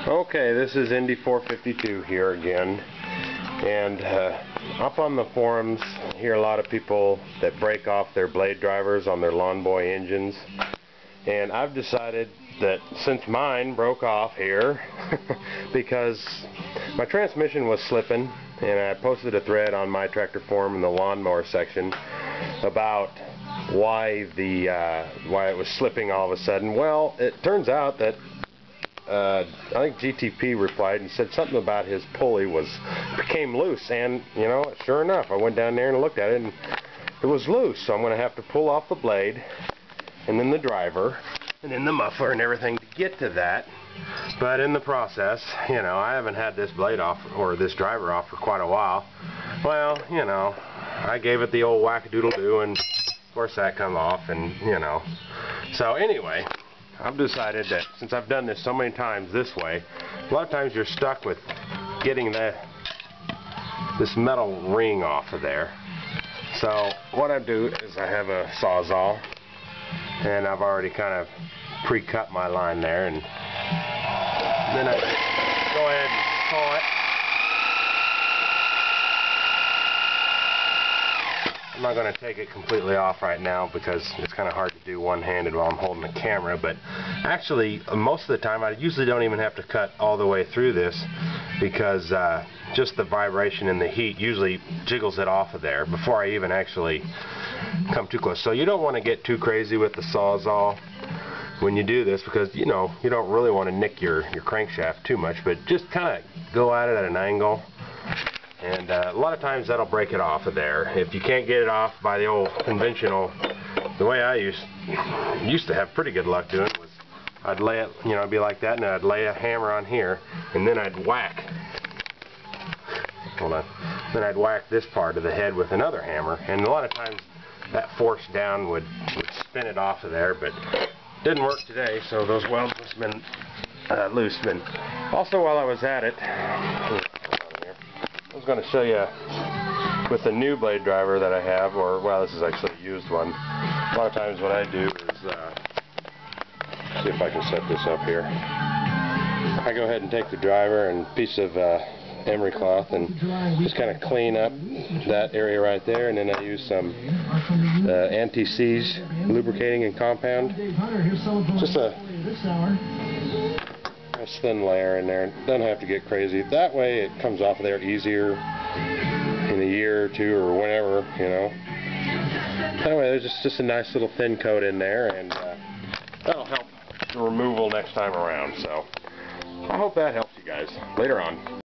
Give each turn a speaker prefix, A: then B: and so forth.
A: Okay, this is Indy 452 here again, and up on the forums I hear a lot of people that break off their blade drivers on their Lawnboy engines, and I've decided that since mine broke off here because my transmission was slipping, and I posted a thread on my tractor forum in the lawnmower section about why it was slipping all of a sudden. Well, it turns out that I think GTP replied and said something about his pulley became loose, and you know, sure enough, I went down there and looked at it and it was loose, so I'm going to have to pull off the blade and then the driver and then the muffler and everything to get to that. But in the process, you know, I haven't had this blade off or this driver off for quite a while. Well, you know, I gave it the old whack-a-doodle-doo, and of course that come off, and you know, so anyway, I've decided that since I've done this so many times this way, a lot of times you're stuck with getting this metal ring off of there. So what I do is I have a Sawzall, and I've already kind of pre-cut my line there, and then I go ahead and pull it. I'm not going to take it completely off right now because it's kind of hard to do one-handed while I'm holding the camera, but actually most of the time I usually don't even have to cut all the way through this because just the vibration and the heat usually jiggles it off of there before I even actually come too close. So you don't want to get too crazy with the Sawzall when you do this, because you know you don't really want to nick your crankshaft too much, but just kind of go at it at an angle. And a lot of times that'll break it off of there. If you can't get it off by the old conventional, the way I used to have pretty good luck doing was I'd lay it, you know, it'd be like that, and I'd lay a hammer on here, and then I'd whack. Hold on. Then I'd whack this part of the head with another hammer, and a lot of times that force down would spin it off of there, but it didn't work today, so those welds must have been loose. And also, while I was at it, I was going to show you with the new blade driver that I have, or well, this is actually a used one. A lot of times what I do is, see if I can set this up here. I go ahead and take the driver and piece of emery cloth and just kind of clean up that area right there, and then I use some anti-seize lubricating and compound. Just a nice thin layer in there. It doesn't have to get crazy. That way it comes off of there easier in a year or two or whenever, you know. Anyway, there's just a nice little thin coat in there, and that'll help the removal next time around. So I hope that helps you guys. Later on.